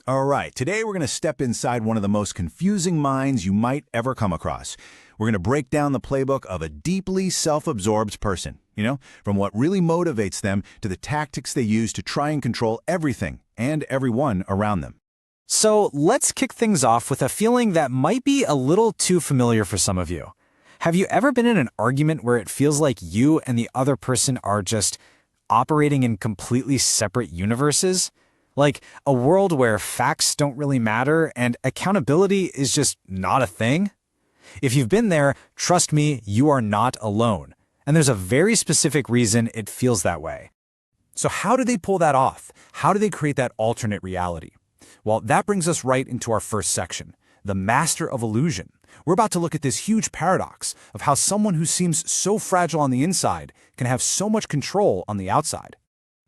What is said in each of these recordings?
All right, today we're going to step inside one of the most confusing minds you might ever come across. We're going to break down the playbook of a deeply self-absorbed person, from what really motivates them to the tactics they use to try and control everything and everyone around them. So let's kick things off with a feeling that might be a little too familiar for some of you. Have you ever been in an argument where it feels like you and the other person are just operating in completely separate universes? Like a world where facts don't really matter and accountability is just not a thing? If you've been there, trust me, you are not alone. And there's a very specific reason it feels that way. So how do they pull that off? How do they create that alternate reality? Well, that brings us right into our first section, the master of illusion. We're about to look at this huge paradox of how someone who seems so fragile on the inside can have so much control on the outside.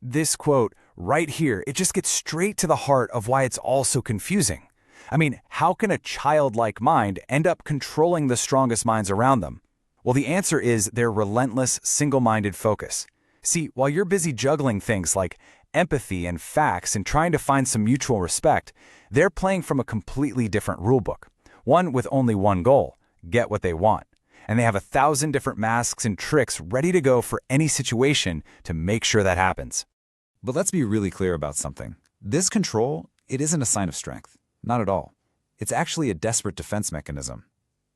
This quote right here, it just gets straight to the heart of why it's all so confusing. I mean, how can a childlike mind end up controlling the strongest minds around them? Well, the answer is their relentless, single-minded focus. See, while you're busy juggling things like empathy and facts and trying to find some mutual respect, they're playing from a completely different rulebook. One with only one goal, get what they want. And they have 1,000 different masks and tricks ready to go for any situation to make sure that happens. But let's be really clear about something. This control, it isn't a sign of strength. Not at all. It's actually a desperate defense mechanism.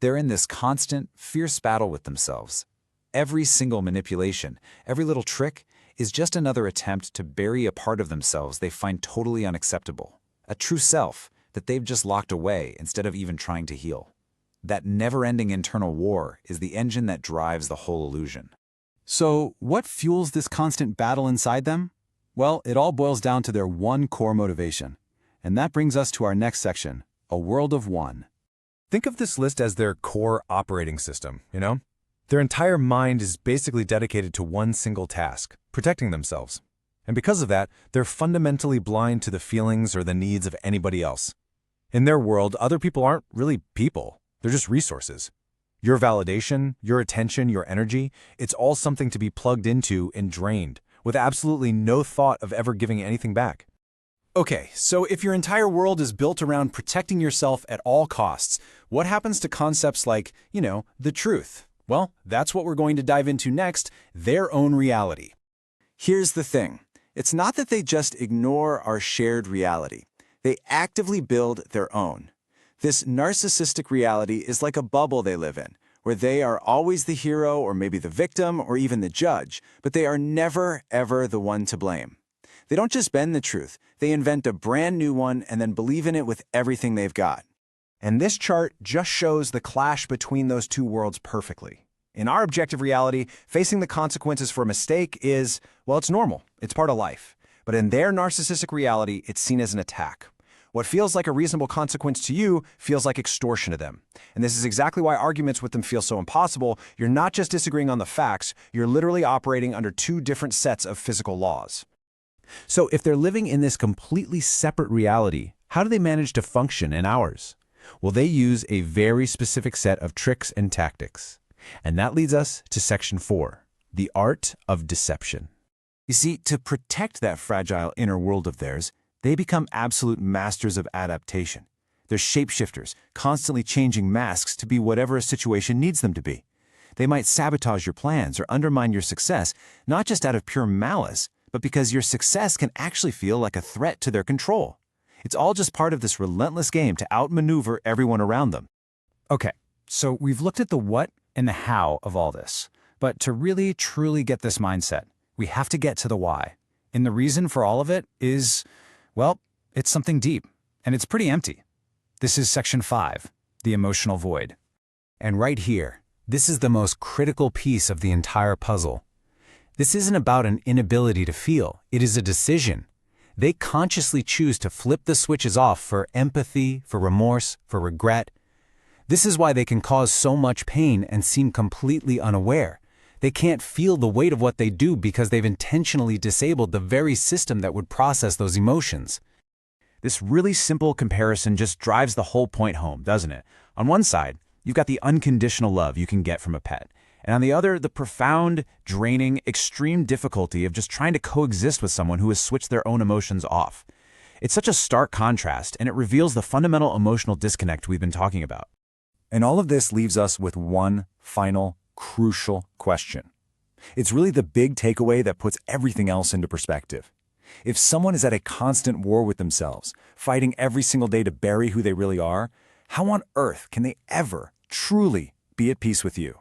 They're in this constant, fierce battle with themselves. Every single manipulation, every little trick, is just another attempt to bury a part of themselves they find totally unacceptable. A true self that they've just locked away instead of even trying to heal. That never-ending internal war is the engine that drives the whole illusion. So, what fuels this constant battle inside them? Well, it all boils down to their one core motivation. And that brings us to our next section, a world of one. Think of this list as their core operating system, Their entire mind is basically dedicated to one single task, protecting themselves. And because of that, they're fundamentally blind to the feelings or the needs of anybody else. In their world, other people aren't really people. They're just resources. Your validation, your attention, your energy, it's all something to be plugged into and drained, with absolutely no thought of ever giving anything back. Okay, so if your entire world is built around protecting yourself at all costs, what happens to concepts like, the truth? Well, that's what we're going to dive into next, their own reality. Here's the thing. It's not that they just ignore our shared reality. They actively build their own. This narcissistic reality is like a bubble they live in, where they are always the hero or maybe the victim or even the judge, but they are never, ever the one to blame. They don't just bend the truth, they invent a brand new one and then believe in it with everything they've got. And this chart just shows the clash between those two worlds perfectly. In our objective reality, facing the consequences for a mistake is, well, it's normal. It's part of life. But in their narcissistic reality, it's seen as an attack. What feels like a reasonable consequence to you feels like extortion to them. And this is exactly why arguments with them feel so impossible. You're not just disagreeing on the facts, you're literally operating under two different sets of physical laws. So if they're living in this completely separate reality, how do they manage to function in ours? Well, they use a very specific set of tricks and tactics. And that leads us to section 4, the art of deception. You see, to protect that fragile inner world of theirs, they become absolute masters of adaptation. They're shapeshifters, constantly changing masks to be whatever a situation needs them to be. They might sabotage your plans or undermine your success, not just out of pure malice, but because your success can actually feel like a threat to their control. It's all just part of this relentless game to outmaneuver everyone around them. Okay, so we've looked at the what and the how of all this. But to really, truly get this mindset, we have to get to the why. And the reason for all of it is, well, it's something deep, and it's pretty empty. This is section 5, the emotional void. And right here, this is the most critical piece of the entire puzzle. This isn't about an inability to feel, it is a decision. They consciously choose to flip the switches off for empathy, for remorse, for regret. This is why they can cause so much pain and seem completely unaware. They can't feel the weight of what they do because they've intentionally disabled the very system that would process those emotions. This really simple comparison just drives the whole point home, doesn't it? On one side, you've got the unconditional love you can get from a pet. And on the other, the profound, draining, extreme difficulty of just trying to coexist with someone who has switched their own emotions off. It's such a stark contrast, and it reveals the fundamental emotional disconnect we've been talking about. And all of this leaves us with one final, crucial question. It's really the big takeaway that puts everything else into perspective. If someone is at a constant war with themselves, fighting every single day to bury who they really are, how on earth can they ever truly be at peace with you?